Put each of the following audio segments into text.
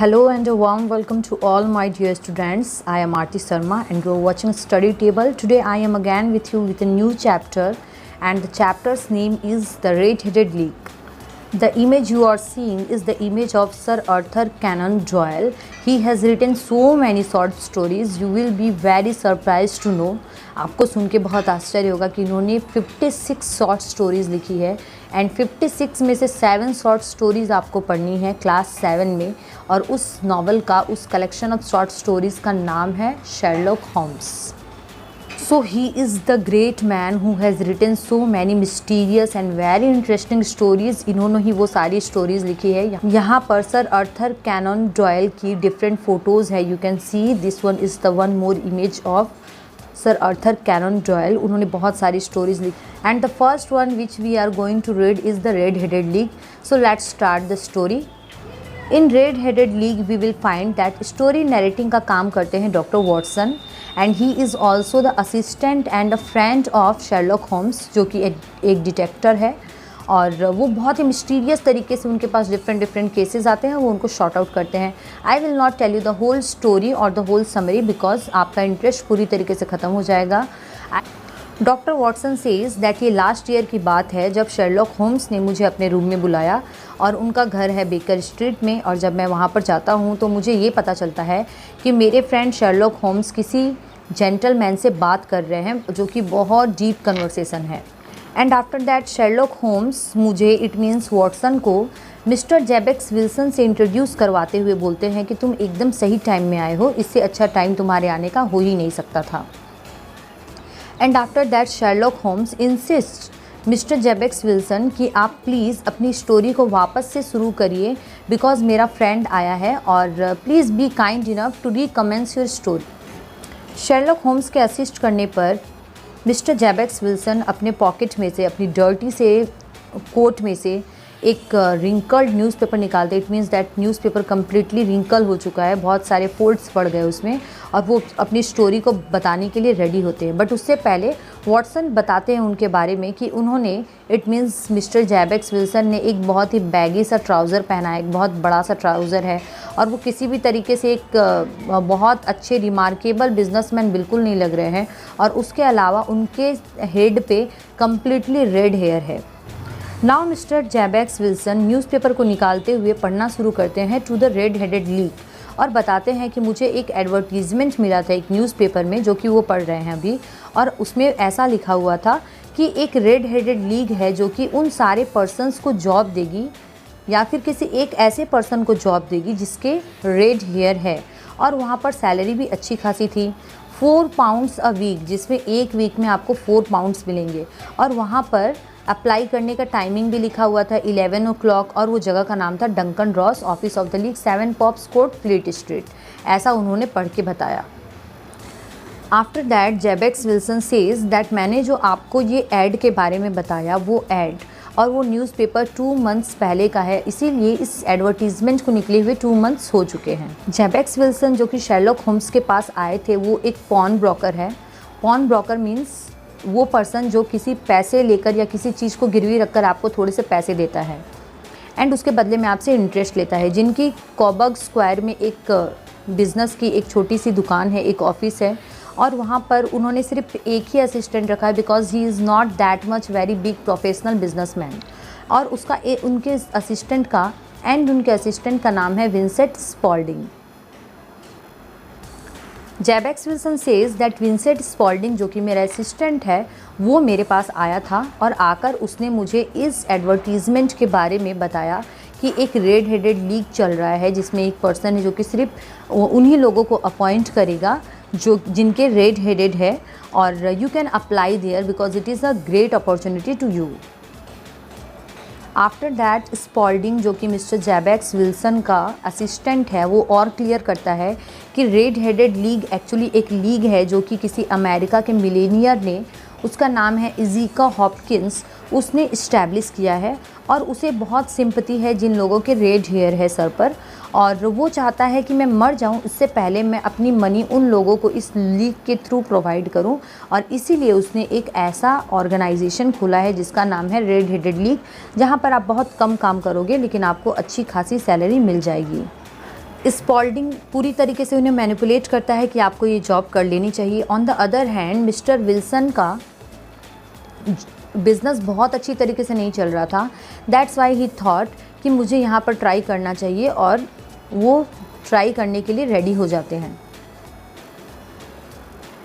Hello and a warm welcome to all my dear students. I am Aarti Sharma and you are watching Study Table. Today I am again with you with a new chapter and the chapter's name is The Red-Headed League. The image you are seeing is the image of Sir Arthur Conan Doyle. He has written so many short stories. You will be very surprised to know. आपको सुन के बहुत आश्चर्य होगा कि इन्होंने 56 short stories लिखी है and 56 में से 7 शॉर्ट स्टोरीज़ आपको पढ़नी है क्लास 7 में। और उस नावल का, उस कलेक्शन ऑफ शॉर्ट स्टोरीज़ का नाम है Sherlock Holmes. So he is the great man who has written so many mysterious and very interesting stories. इन्होंने ही वो सारी स्टोरीज़ लिखी है। यहाँ पर सर अर्थर कैनन डॉयल की डिफरेंट फ़ोटोज़ है। You can see this one is the one more image of sir Arthur Conan Doyle. उन्होंने बहुत सारी स्टोरीज़ लिखी and the first one which we are going to read is the red headed league. So let's start the story. In red headed league we will find that story narrating का काम करते हैं doctor Watson and he is also the assistant and a friend of Sherlock Holmes, जो कि एक detector है और वो बहुत ही मिस्टीरियस तरीके से उनके पास डिफरेंट केसेस आते हैं, वो उनको शॉर्ट आउट करते हैं। I will not tell you the whole story और द होल समरी बिकॉज आपका इंटरेस्ट पूरी तरीके से ख़त्म हो जाएगा। डॉक्टर वॉटसन सेज दैट ये लास्ट ईयर की बात है जब शेरलॉक होम्स ने मुझे अपने रूम में बुलाया और उनका घर है बेकर स्ट्रीट में। और जब मैं वहाँ पर जाता हूँ तो मुझे ये पता चलता है कि मेरे फ्रेंड शेरलॉक होम्स किसी जेंटलमैन से बात कर रहे हैं जो कि बहुत डीप कन्वर्सेशन है। And after that Sherlock Holmes मुझे इट मीन्स वॉटसन को मिस्टर जेबेक्स विल्सन से इंट्रोड्यूस करवाते हुए बोलते हैं कि तुम एकदम सही टाइम में आए हो, इससे अच्छा टाइम तुम्हारे आने का हो ही नहीं सकता था। And after that Sherlock Holmes insist mister Jabez Wilson कि आप प्लीज़ अपनी स्टोरी को वापस से शुरू करिए बिकॉज मेरा फ्रेंड आया है और please be kind enough to recommence your story. Sherlock Holmes के असिस्ट करने पर मिस्टर जेबेक्स विल्सन अपने पॉकेट में से, अपनी डर्टी से कोट में से एक रिंकल्ड न्यूज़पेपर निकालते। It means that newspaper completely wrinkle हो चुका है, बहुत सारे फोल्ड्स पड़ गए उसमें और वो अपनी स्टोरी को बताने के लिए रेडी होते हैं। बट उससे पहले वॉटसन बताते हैं उनके बारे में कि उन्होंने, it means mister Jabez Wilson ने एक बहुत ही बैगी सा ट्राउज़र पहना है, एक बहुत बड़ा सा ट्राउज़र है और वो किसी भी तरीके से एक बहुत अच्छे रिमार्केबल बिजनेसमैन बिल्कुल नहीं लग रहे हैं। और उसके अलावा उनके हेड पे कम्प्लीटली रेड हेयर है। Now mister Jabez Wilson newspaper को निकालते हुए पढ़ना शुरू करते हैं टू द रेड-हेडेड लीग और बताते हैं कि मुझे एक एडवर्टीज़मेंट मिला था एक न्यूज़पेपर में जो कि वो पढ़ रहे हैं अभी, और उसमें ऐसा लिखा हुआ था कि एक रेड-हेडेड लीग है जो कि उन सारे पर्सनस को जॉब देगी या फिर किसी एक ऐसे पर्सन को जॉब देगी जिसके रेड हेयर है। और वहाँ पर सैलरी भी अच्छी खासी थी, 4 पाउंड्स अ वीक, जिसमें एक वीक में आपको 4 पाउंड्स मिलेंगे। और वहाँ पर अप्लाई करने का टाइमिंग भी लिखा हुआ था 11 o'clock और वो जगह का नाम था Duncan Ross, office of the league, 7 Pope's court, Fleet Street. ऐसा उन्होंने पढ़ के बताया। After that Jabez Wilson says that मैंने जो आपको ये ऐड के बारे में बताया वो ऐड और वो न्यूज़पेपर 2 मंथ्स पहले का है, इसीलिए इस एडवर्टीज़मेंट को निकले हुए 2 मंथ्स हो चुके हैं। जेबेक्स विल्सन जो कि शेरलॉक होम्स के पास आए थे वो एक पॉन ब्रोकर है। पॉन ब्रोकर मीन्स वो पर्सन जो किसी पैसे लेकर या किसी चीज़ को गिरवी रखकर आपको थोड़े से पैसे देता है एंड उसके बदले में आपसे इंटरेस्ट लेता है। जिनकी कॉबर्ग स्क्वायर में एक बिज़नेस की एक छोटी सी दुकान है, एक ऑफिस है और वहाँ पर उन्होंने सिर्फ एक ही असिस्टेंट रखा है because he is not that much very big professional businessman. और उसका उनके असिस्टेंट का नाम है Vincent Spaulding. Jabez Wilson says that Vincent Spaulding जो कि मेरा असिस्टेंट है वो मेरे पास आया था और आकर उसने मुझे इस एडवर्टीज़मेंट के बारे में बताया कि एक रेड-हेडेड लीग चल रहा है जिसमें एक पर्सन है जो कि सिर्फ उन्हीं लोगों को अपॉइंट करेगा जो जिनके रेड-हेडेड है और you can apply there because it is a great opportunity to you. After that Spaulding जो कि मिस्टर जेबेक्स विल्सन का असिस्टेंट है वो और क्लियर करता है कि रेड-हेडेड लीग एक्चुअली एक लीग है जो कि किसी अमेरिका के मिलेनियर ने, उसका नाम है इज़िका हॉपकिंस, उसने इस्टेब्लिश किया है और उसे बहुत सिंपैथी है जिन लोगों के रेड हेयर है सर पर और वो चाहता है कि मैं मर जाऊं इससे पहले मैं अपनी मनी उन लोगों को इस लीग के थ्रू प्रोवाइड करूं और इसीलिए उसने एक ऐसा ऑर्गेनाइजेशन खोला है जिसका नाम है रेड-हेडेड लीग, जहां पर आप बहुत कम काम करोगे लेकिन आपको अच्छी खासी सैलरी मिल जाएगी। स्पॉल्डिंग पूरी तरीके से उन्हें मैनिपुलेट करता है कि आपको ये जॉब कर लेनी चाहिए। On the other hand mister Wilson का बिज़नेस बहुत अच्छी तरीके से नहीं चल रहा था। दैट्स वाई ही थॉट कि मुझे यहाँ पर ट्राई करना चाहिए, और वो ट्राई करने के लिए रेडी हो जाते हैं।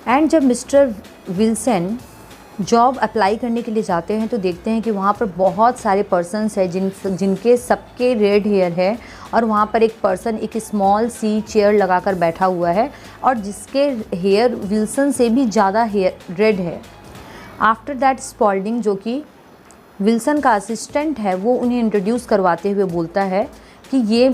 एंड जब मिस्टर विल्सन जॉब अप्लाई करने के लिए जाते हैं तो देखते हैं कि वहाँ पर बहुत सारे पर्सन्स हैं जिनके सबके रेड हेयर है, और वहाँ पर एक पर्सन एक स्मॉल सी चेयर लगाकर बैठा हुआ है और जिसके हेयर विल्सन से भी ज़्यादा हेयर रेड है। आफ्टर दैट स्पॉल्डिंग, जो कि विल्सन का असिस्टेंट है, वो उन्हें इंट्रोड्यूस करवाते हुए बोलता है कि ये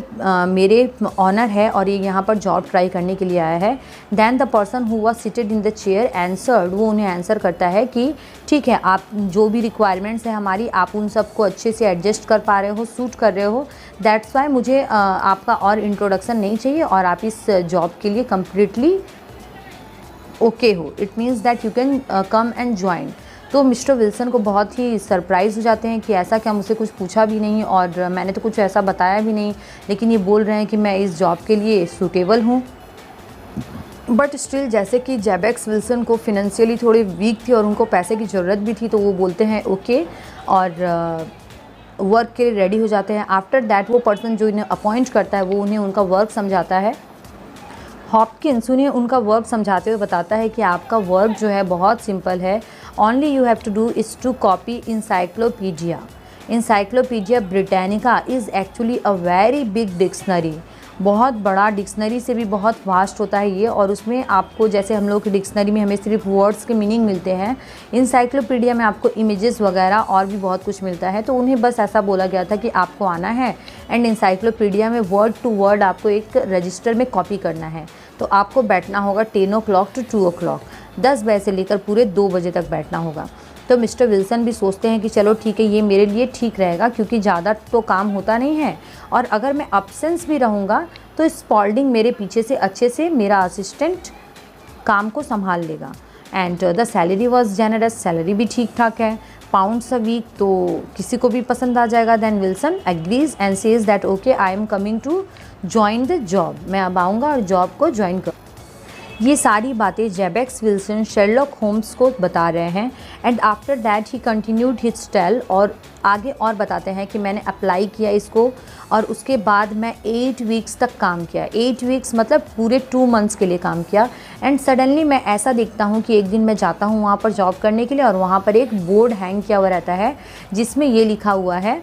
मेरे ऑनर है और ये यहाँ पर जॉब ट्राई करने के लिए आया है। Then the person who was seated in the chair answered, वो उन्हें आंसर करता है कि ठीक है, आप जो भी रिक्वायरमेंट्स है हमारी, आप उन सबको अच्छे से एडजस्ट कर पा रहे हो, सूट कर रहे हो। दैट्स वाई मुझे आपका और इंट्रोडक्शन नहीं चाहिए और आप इस जॉब के लिए कम्प्लीटली ओके हो। It means that you can come and join. तो मिस्टर विल्सन को बहुत ही सरप्राइज़ हो जाते हैं कि ऐसा क्या, मुझसे कुछ पूछा भी नहीं और मैंने तो कुछ ऐसा बताया भी नहीं, लेकिन ये बोल रहे हैं कि मैं इस जॉब के लिए सूटेबल हूँ। बट स्टिल, जैसे कि जेबेक्स विल्सन को फिनेंशियली थोड़े वीक थी और उनको पैसे की ज़रूरत भी थी, तो वो बोलते हैं ओके और वर्क के लिए रेडी हो जाते हैं। आफ्टर दैट वो पर्सन जो इन्हें अपॉइंट करता है वो उन्हें उनका वर्क समझाता है। हॉपकिंस उन्हें उनका वर्क समझाते हुए बताता है कि आपका वर्क जो है बहुत सिंपल है। Only you have to do is to copy encyclopedia. Encyclopedia Britannica is actually a very big dictionary. बहुत बड़ा, डिक्शनरी से भी बहुत वास्ट होता है ये, और उसमें आपको, जैसे हम लोग की डिक्शनरी में हमें सिर्फ वर्ड्स के मीनिंग मिलते हैं, इंसाइक्लोपीडिया में आपको इमेजेस वगैरह और भी बहुत कुछ मिलता है। तो उन्हें बस ऐसा बोला गया था कि आपको आना है एंड इंसाइक्लोपीडिया में वर्ड टू वर्ड आपको एक रजिस्टर में कॉपी करना है। तो आपको बैठना होगा 10 o'clock to 2 o'clock, 10 बजे से लेकर पूरे 2 बजे तक बैठना होगा। तो मिस्टर विल्सन भी सोचते हैं कि चलो ठीक है, ये मेरे लिए ठीक रहेगा क्योंकि ज़्यादा तो काम होता नहीं है, और अगर मैं अब्सेंस भी रहूँगा तो स्पॉल्डिंग मेरे पीछे से अच्छे से, मेरा असिस्टेंट काम को संभाल लेगा। And the salary was generous, salary भी ठीक ठाक है, £1 a वीक, तो किसी को भी पसंद आ जाएगा। Then Wilson agrees and says that okay I am coming to join the job, मैं अब आऊँगा और जॉब को ज्वाइन कर। ये सारी बातें जेबेक्स विल्सन शेरलॉक होम्स को बता रहे हैं। And after that he continued his tale, और आगे और बताते हैं कि मैंने अप्लाई किया इसको और उसके बाद मैं 8 वीक्स तक काम किया। 8 वीक्स मतलब पूरे 2 मंथ्स के लिए काम किया। एंड सडनली मैं ऐसा देखता हूँ कि एक दिन मैं जाता हूँ वहाँ पर जॉब करने के लिए, और वहाँ पर एक बोर्ड हैंग किया हुआ रहता है जिसमें ये लिखा हुआ है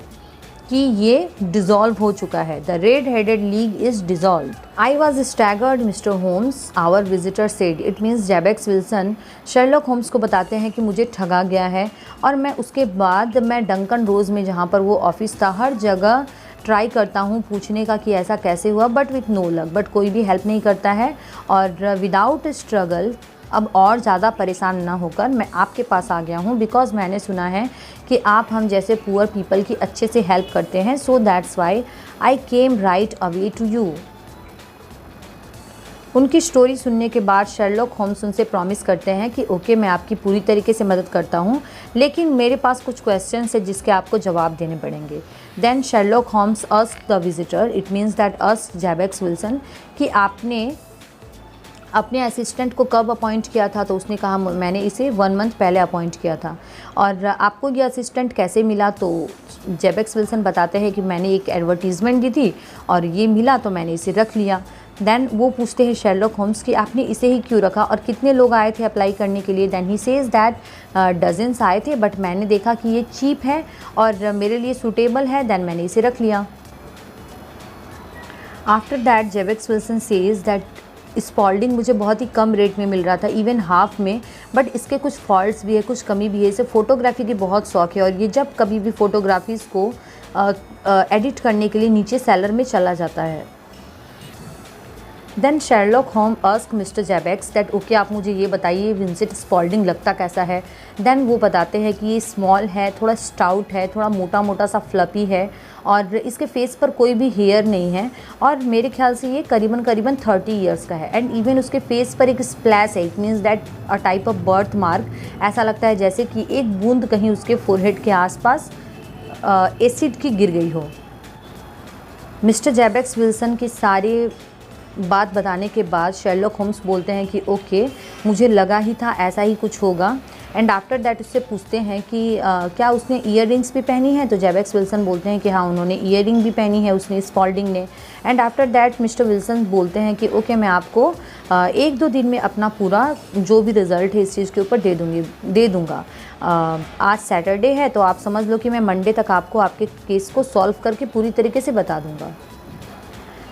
कि ये डिज़ोल्व हो चुका है। The red headed league is dissolve. I was staggered mister Holmes, our visitor said. It means Jabez Wilson Sherlock Holmes को बताते हैं कि मुझे ठगा गया है, और मैं उसके बाद मैं डंकन रोज़ में, जहाँ पर वो ऑफिस था, हर जगह ट्राई करता हूँ पूछने का कि ऐसा कैसे हुआ, but with no luck. But कोई भी हेल्प नहीं करता है, और विदाउट स्ट्रगल, अब और ज़्यादा परेशान ना होकर मैं आपके पास आ गया हूँ, बिकॉज़ मैंने सुना है कि आप हम जैसे पुअर पीपल की अच्छे से हेल्प करते हैं। So that's why I came right away to you. उनकी स्टोरी सुनने के बाद शेरलॉक होम्स उनसे प्रॉमिस करते हैं कि ओके, मैं आपकी पूरी तरीके से मदद करता हूँ, लेकिन मेरे पास कुछ क्वेश्चंस है जिसके आपको जवाब देने पड़ेंगे। Then Sherlock Holmes asked the visitor, it means that asked Jabez Wilson, कि आपने अपने असिस्टेंट को कब अपॉइंट किया था? तो उसने कहा मैंने इसे 1 मंथ पहले अपॉइंट किया था। और आपको ये असिस्टेंट कैसे मिला? तो जेबेक्स विल्सन बताते हैं कि मैंने एक एडवर्टीज़मेंट दी थी और ये मिला तो मैंने इसे रख लिया। देन वो पूछते हैं शेरलॉक होम्स कि आपने इसे ही क्यों रखा और कितने लोग आए थे अप्लाई करने के लिए? Then he says that dozens आए थे, बट मैंने देखा कि ये चीप है और मेरे लिए सूटेबल है, देन मैंने इसे रख लिया। After that Jabez Wilson says that Spaulding मुझे बहुत ही कम रेट में मिल रहा था, इवन हाफ में, बट इसके कुछ फॉल्ट्स भी है, कुछ कमी भी है। इसे फ़ोटोग्राफी की बहुत शौक है और ये जब कभी भी फ़ोटोग्राफीज़ को एडिट करने के लिए नीचे सेलर में चला जाता है। देन शेरलॉक होम ask mister Jabez that okay, आप मुझे ये बताइए विंसेंट स्पॉल्डिंग लगता कैसा है? देन वो बताते हैं कि ये स्मॉल है, थोड़ा स्टाउट है, थोड़ा मोटा मोटा सा फ्लपी है और इसके फेस पर कोई भी हेयर नहीं है, और मेरे ख्याल से ये करीबन 30 ईयर्स का है। एंड इवन उसके फेस पर एक स्प्लैश है, it means that a type of birth mark. ऐसा लगता है जैसे कि एक बूंद कहीं उसके फोरहेड के आसपास एसिड की गिर गई हो। मिस्टर जैबेक्स विल्सन की सारी बात बताने के बाद शेरलॉक होम्स बोलते हैं कि ओके, मुझे लगा ही था ऐसा ही कुछ होगा। एंड आफ्टर दैट उससे पूछते हैं कि क्या उसने ईयररिंग्स भी पहनी है। तो जैबेक्स विल्सन बोलते हैं कि हाँ, उन्होंने ईयररिंग भी पहनी है, उसने स्पॉल्डिंग ने। And after that mister Wilson बोलते हैं कि ओके, मैं आपको 1-2 दिन में अपना पूरा जो भी रिज़ल्ट है इस चीज़ के ऊपर दे दूँगा। आज सैटरडे है, तो आप समझ लो कि मैं मंडे तक आपको आपके केस को सॉल्व करके पूरी तरीके से बता दूँगा।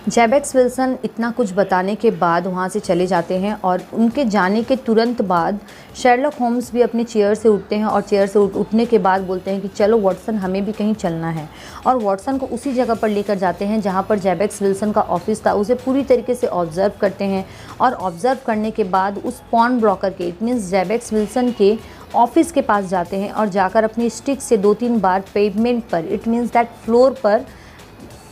जैबेक्स विल्सन इतना कुछ बताने के बाद वहाँ से चले जाते हैं और उनके जाने के तुरंत बाद शेरलॉक होम्स भी अपनी चेयर से उठते हैं और चेयर से उठने के बाद बोलते हैं कि चलो वॉटसन, हमें भी कहीं चलना है। और वॉटसन को उसी जगह पर लेकर जाते हैं जहाँ पर जैबेक्स विल्सन का ऑफिस था। उसे पूरी तरीके से ऑब्ज़र्व करते हैं और ऑब्ज़र्व करने के बाद उस पॉन ब्रोकर के, इट मीन्स जैबेक्स विल्सन के ऑफिस के पास जाते हैं और जाकर अपनी स्टिक से 2-3 बार पेवमेंट पर, इट मीन्स दैट फ्लोर पर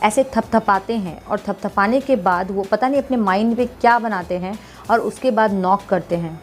ऐसे थपथपाते हैं। और थपथपाने के बाद वो पता नहीं अपने माइंड में क्या बनाते हैं और उसके बाद नॉक करते हैं।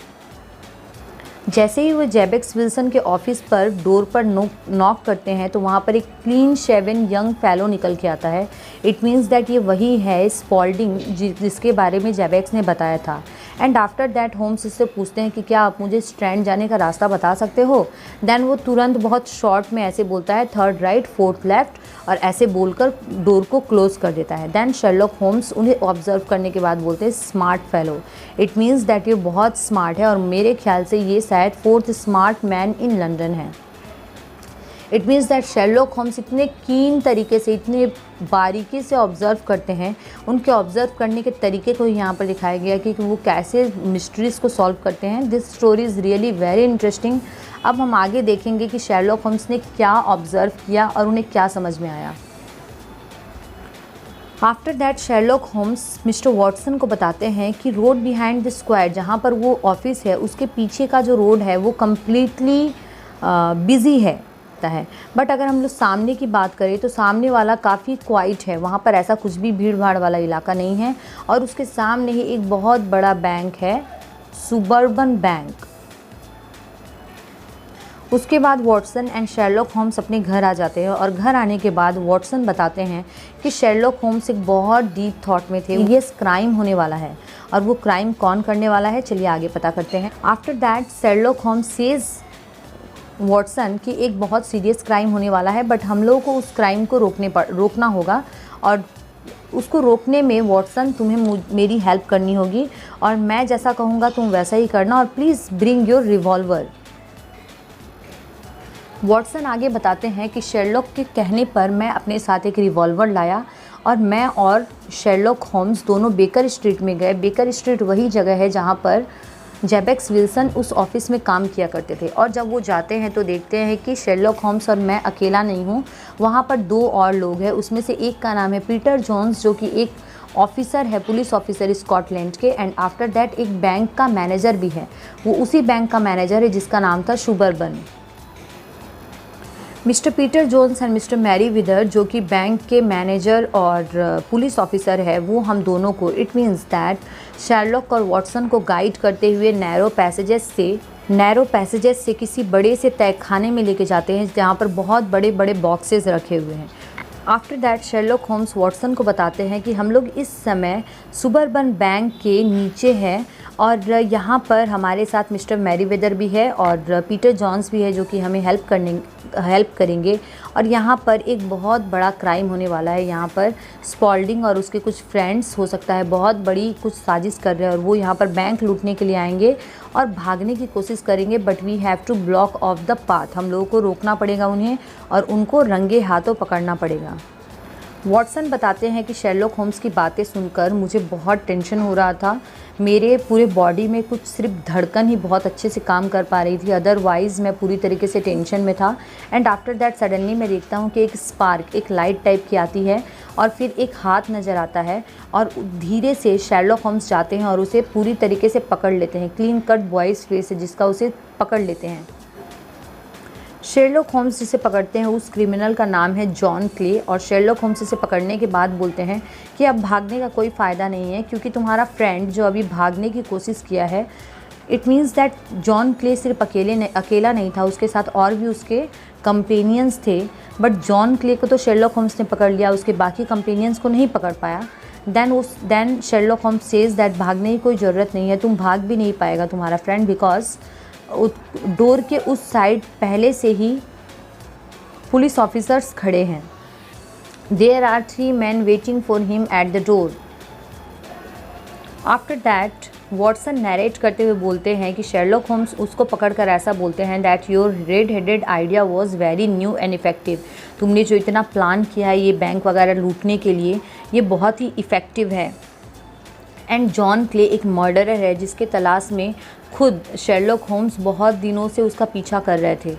जैसे ही वो जैबेक्स विल्सन के ऑफिस पर डोर पर नॉक करते हैं तो वहाँ पर एक क्लीन शेवन यंग फेलो निकल के आता है। इट मीन्स दैट ये वही है स्पॉल्डिंग जिसके बारे में जैबेक्स ने बताया था। एंड आफ्टर दैट होम्स इससे पूछते हैं कि क्या आप मुझे स्ट्रैंड जाने का रास्ता बता सकते हो। देन वो तुरंत बहुत शॉर्ट में ऐसे बोलता है 3rd राइट 4th लेफ़्ट, और ऐसे बोलकर डोर को क्लोज़ कर देता है। देन शेरलॉक होम्स उन्हें ऑब्जर्व करने के बाद बोलते हैं smart fellow. It means that ये बहुत स्मार्ट है और मेरे ख्याल से ये शायद 4th smart man in London है। It means that Sherlock Holmes इतने कीन तरीके से, इतने बारीकी से ऑब्ज़र्व करते हैं। उनके ऑब्ज़र्व करने के तरीके को यहाँ पर दिखाया गया कि वो कैसे मिस्ट्रीज़ को सॉल्व करते हैं। This story is really very interesting. अब हम आगे देखेंगे कि शेरलॉक होम्स ने क्या ऑब्ज़र्व किया और उन्हें क्या समझ में आया। After that Sherlock Holmes mister Watson को बताते हैं कि रोड बिहाइंड द स्क्वायर, जहाँ पर वो ऑफिस है, उसके पीछे का जो रोड है वो कम्प्लीटली बिज़ी है। बट अगर हम लोग सामने की बात करें तो सामने वाला काफ़ी क्वाइट है, वहाँ पर ऐसा कुछ भी भीड़ भाड़ वाला इलाका नहीं है। और उसके सामने ही एक बहुत बड़ा बैंक है, सुबर्बन बैंक। उसके बाद वॉटसन एंड शेरलॉक होम्स अपने घर आ जाते हैं और घर आने के बाद वॉटसन बताते हैं कि शेरलॉक होम्स एक बहुत डीप थॉट में थे। ये क्राइम होने वाला है और वो क्राइम कौन करने वाला है, चलिए आगे पता करते हैं। After that Sherlock Holmes says Watson कि एक बहुत सीरियस क्राइम होने वाला है, बट हम लोगों को उस क्राइम को रोकना होगा और उसको रोकने में वॉटसन तुम्हें मेरी हेल्प करनी होगी और मैं जैसा कहूँगा तुम वैसा ही करना, और please bring your revolver. Watson आगे बताते हैं कि शेरलॉक के कहने पर मैं अपने साथ एक रिवॉल्वर लाया और मैं और शेरलॉक होम्स दोनों बेकर स्ट्रीट में गए। बेकर स्ट्रीट वही जगह है जहाँ पर जैबेक्स विल्सन उस ऑफिस में काम किया करते थे। और जब वो जाते हैं तो देखते हैं कि शेरलॉक होम्स और मैं अकेला नहीं हूँ, वहाँ पर 2 और लोग हैं। उसमें से एक का नाम है पीटर जोन्स, जो कि एक ऑफिसर है, पुलिस ऑफिसर स्कॉटलैंड के। एंड आफ्टर दैट एक बैंक का मैनेजर भी है, वो उसी बैंक का मैनेजर है जिसका नाम था suburban. Mister Peter Jones and mister Merryweather, जो कि बैंक के मैनेजर और पुलिस ऑफिसर है, वो हम दोनों को, इट मीन्स दैट शेरलॉक और वॉटसन को गाइड करते हुए नैरो पैसेजेस से किसी बड़े से तहखाने में लेके जाते हैं जहाँ पर बहुत बड़े बड़े बॉक्सेस रखे हुए हैं। After that Sherlock Holmes Watson को बताते हैं कि हम लोग इस समय सुबर्बन बैंक के नीचे हैं और यहाँ पर हमारे साथ मिस्टर मैरीवेदर भी है और पीटर जॉन्स भी है, जो कि हमें हेल्प करेंगे। और यहाँ पर एक बहुत बड़ा क्राइम होने वाला है। यहाँ पर स्पॉल्डिंग और उसके कुछ फ्रेंड्स, हो सकता है बहुत बड़ी कुछ साजिश कर रहे हैं, और वो यहाँ पर बैंक लूटने के लिए आएंगे और भागने की कोशिश करेंगे। But we have to block off the path, हम लोगों को रोकना पड़ेगा उन्हें और उनको रंगे हाथों पकड़ना पड़ेगा। वॉटसन बताते हैं कि शेरलॉक होम्स की बातें सुनकर मुझे बहुत टेंशन हो रहा था। मेरे पूरे बॉडी में कुछ सिर्फ धड़कन ही बहुत अच्छे से काम कर पा रही थी, अदरवाइज़ मैं पूरी तरीके से टेंशन में था। एंड आफ्टर दैट सडनली मैं देखता हूँ कि एक स्पार्क, एक लाइट टाइप की आती है और फिर एक हाथ नज़र आता है और धीरे से शेरलॉक होम्स जाते हैं और उसे पूरी तरीके से पकड़ लेते हैं। क्लीन कट बॉयज़ फेस है जिसका उसे पकड़ लेते हैं। शेरलॉक होम्स जिसे पकड़ते हैं उस क्रिमिनल का नाम है जॉन क्ले, और शेरलॉक होम्स इसे पकड़ने के बाद बोलते हैं कि अब भागने का कोई फ़ायदा नहीं है, क्योंकि तुम्हारा फ्रेंड जो अभी भागने की कोशिश किया है it means that John clay सिर्फ अकेला नहीं था, उसके साथ और भी उसके कंपेनियंस थे, बट जॉन क्ले को तो शेरलॉक होम्स ने पकड़ लिया, उसके बाकी कंपेनियंस को नहीं पकड़ पाया। Then Sherlock Holmes says that भागने की कोई ज़रूरत नहीं है, तुम भाग भी नहीं पाएगा तुम्हारा फ्रेंड, बिकॉज डोर के उस साइड पहले से ही पुलिस ऑफिसर्स खड़े हैं। There are 3 men waiting for him at the door. After that Watson narrate करते हुए बोलते हैं कि शेरलॉक होम्स उसको पकड़कर ऐसा बोलते हैं that your red headed idea was very new and effective. तुमने जो इतना प्लान किया है ये बैंक वगैरह लूटने के लिए, ये बहुत ही इफ़ेक्टिव है। एंड जॉन क्ले एक मर्डरर है जिसके तलाश में खुद शेरलॉक होम्स बहुत दिनों से उसका पीछा कर रहे थे।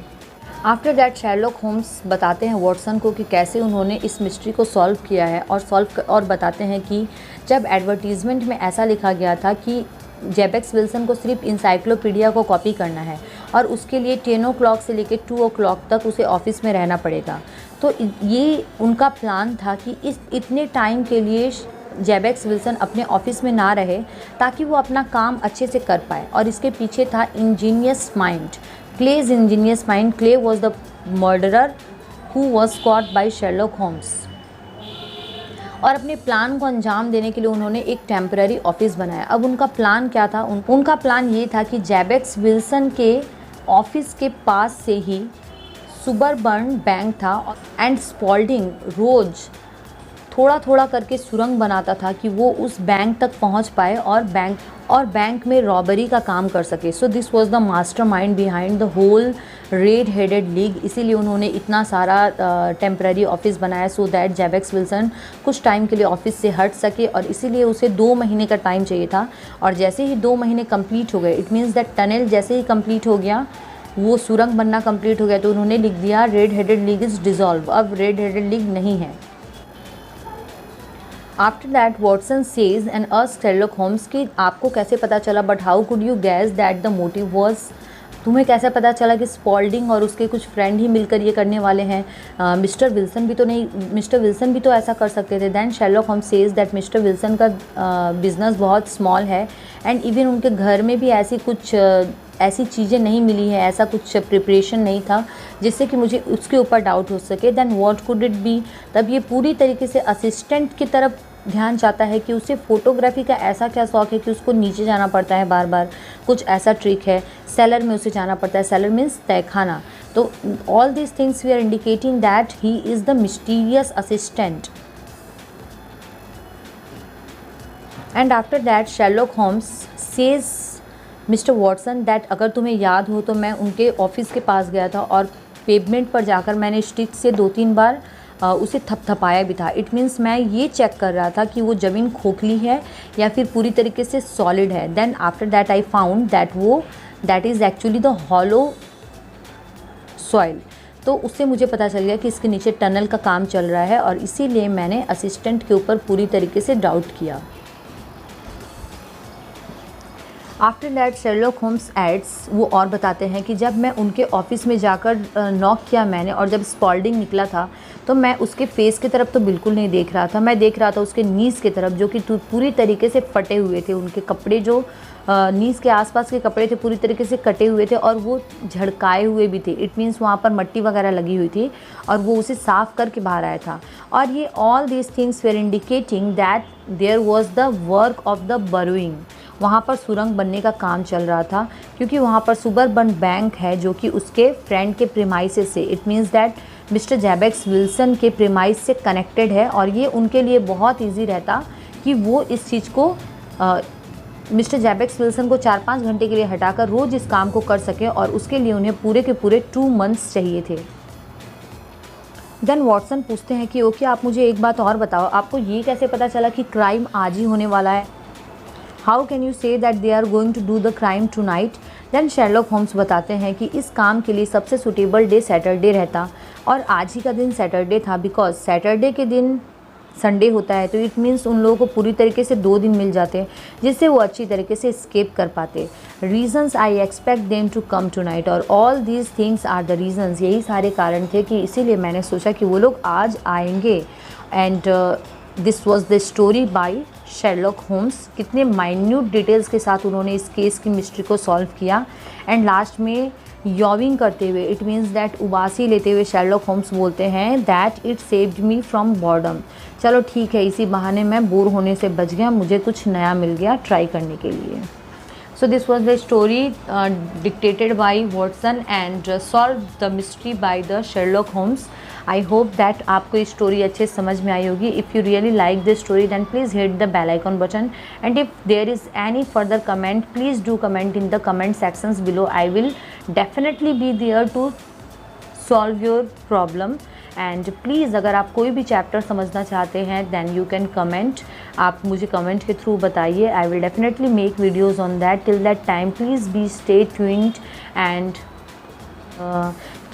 आफ्टर दैट शेरलॉक होम्स बताते हैं वॉटसन को कि कैसे उन्होंने इस मिस्ट्री को सॉल्व किया है, और बताते हैं कि जब एडवर्टीज़मेंट में ऐसा लिखा गया था कि जेबेक्स विल्सन को सिर्फ इंसाइक्लोपीडिया को कॉपी करना है और उसके लिए 10 o'clock से लेकर 2 o'clock तक उसे ऑफिस में रहना पड़ेगा, तो ये उनका प्लान था कि इस इतने टाइम के लिए जेबेक्स विल्सन अपने ऑफिस में ना रहे ताकि वो अपना काम अच्छे से कर पाए। और इसके पीछे था ingenious mind, Clay's ingenious mind. Clay was the murderer who was caught by Sherlock Holmes. और अपने प्लान को अंजाम देने के लिए उन्होंने एक टेम्पररी ऑफिस बनाया। अब उनका प्लान क्या था? उनका प्लान ये था कि जेबेक्स विल्सन के ऑफिस के पास से ही सुबरबर्न बैंक था एंड स्पॉल्डिंग रोज़ थोड़ा थोड़ा करके सुरंग बनाता था कि वो उस बैंक तक पहुंच पाए और बैंक में रॉबरी का काम कर सके। So this was the mastermind behind the whole red headed league. इसीलिए उन्होंने इतना सारा टेम्पररी ऑफिस बनाया सो दैट जेबेक्स विल्सन कुछ टाइम के लिए ऑफिस से हट सके, और इसीलिए उसे 2 महीने का टाइम चाहिए था। और जैसे ही 2 महीने कंप्लीट हो गए, इट मीन्स दैट टनल जैसे ही कंप्लीट हो गया, वो सुरंग बनना कंप्लीट हो गया, तो उन्होंने लिख दिया red headed league is dissolve. अब रेड हेडेड लीग नहीं है। After that Watson says and asks Sherlock Holmes कि आपको कैसे पता चला, but how could you guess that the motive was, तुम्हें कैसे पता चला कि स्पॉल्डिंग और उसके कुछ फ्रेंड ही मिलकर ये करने वाले हैं, मिस्टर विल्सन भी तो ऐसा कर सकते थे। Then Sherlock Holmes says that mister Wilson का बिजनेस बहुत स्मॉल है एंड इवन उनके घर में भी ऐसी चीज़ें नहीं मिली है, ऐसा कुछ प्रिपरेशन नहीं था जिससे कि मुझे उसके ऊपर डाउट हो सके। Then what could it be? तब ये पूरी तरीके से असिस्टेंट की तरफ ध्यान चाहता है कि उसे फ़ोटोग्राफी का ऐसा क्या शौक़ है कि उसको नीचे जाना पड़ता है बार बार, कुछ ऐसा ट्रिक है, सेलर में उसे जाना पड़ता है, सेलर मीन्स तहखाना। तो all this things we are indicating that he is the mysterious assistant. And after that Sherlock Holmes says mister Watson that अगर तुम्हें याद हो तो मैं उनके ऑफिस के पास गया था और पेवमेंट पर जाकर मैंने स्टिक से 2-3 बार उसे थपथपाया भी था। इट मीन्स मैं ये चेक कर रहा था कि वो ज़मीन खोखली है या फिर पूरी तरीके से सॉलिड है। Then after that I found that is actually the hollow soil. तो उससे मुझे पता चल गया कि इसके नीचे टनल का काम चल रहा है, और इसीलिए मैंने असिस्टेंट के ऊपर पूरी तरीके से डाउट किया। After that Sherlock Holmes adds, वो और बताते हैं कि जब मैं उनके ऑफिस में जाकर नॉक किया मैंने, और जब स्पॉल्डिंग निकला था तो मैं उसके फेस की तरफ तो बिल्कुल नहीं देख रहा था, मैं देख रहा था उसके नीज़ की तरफ, जो कि पूरी तरीके से फटे हुए थे। उनके कपड़े जो नीज़ के आसपास के कपड़े थे पूरी तरीके से कटे हुए थे और वो झड़काए हुए भी थे। इट मीन्स वहाँ पर मट्टी वगैरह लगी हुई थी और वो उसे साफ़ करके बाहर आया था। और ये all these things were indicating that there was the work of the burrowing. वहाँ पर सुरंग बनने का काम चल रहा था, क्योंकि वहाँ पर सुबरबर्न बैंक है जो कि उसके फ्रेंड के प्रीमाइसेस से, it means that mister Jabez Wilson के प्रीमाइस से कनेक्टेड है। और ये उनके लिए बहुत इजी रहता कि वो इस चीज़ को मिस्टर जेबेक्स विल्सन को 4-5 घंटे के लिए हटाकर रोज़ इस काम को कर सके, और उसके लिए उन्हें पूरे के पूरे 2 months चाहिए थे। देन वॉटसन पूछते हैं कि ओके, आप मुझे एक बात और बताओ, आपको ये कैसे पता चला कि क्राइम आज ही होने वाला है? How can you say that they are going to do the crime tonight? Then Sherlock Holmes बताते हैं कि इस काम के लिए सबसे सुटेबल डे सैटरडे रहता, और आज ही का दिन सैटरडे था, बिकॉज सैटरडे के दिन संडे होता है। तो इट मीन्स उन लोगों को पूरी तरीके से 2 दिन मिल जाते जिससे वो अच्छी तरीके से एस्केप कर पाते। Reasons I expect them to come tonight, और all these things are the reasons, यही सारे कारण थे कि इसीलिए मैंने सोचा कि वो लोग आज आएंगे। And this was the story by Sherlock Holmes. कितने माइन्यूट डिटेल्स के साथ उन्होंने इस केस की मिस्ट्री को सॉल्व किया। एंड लास्ट में यॉविंग करते हुए, इट मीन्स दैट उबासी लेते हुए शेरलॉक होम्स बोलते हैं that it saved me from boredom. चलो ठीक है, इसी बहाने मैं बोर होने से बच गया, मुझे कुछ नया मिल गया ट्राई करने के लिए। So this was the story dictated by Watson and solved the mystery by the Sherlock Holmes. I hope that आपको ये स्टोरी अच्छे समझ में आई होगी। If you really like this story then please hit the bell icon button, and if there is any further comment please do comment in the comment sections below. I will definitely be there to solve your problem. And please अगर आप कोई भी chapter समझना चाहते हैं then you can comment, आप मुझे comment के थ्रू बताइए। I will definitely make videos on that. Till that time please be stay tuned and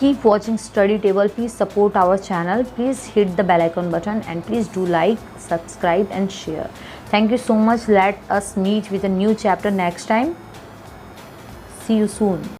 keep watching study table. Please support our channel, please hit the bell icon button, and please do like, subscribe and share. Thank you so much. Let us meet with a new chapter next time. See you soon.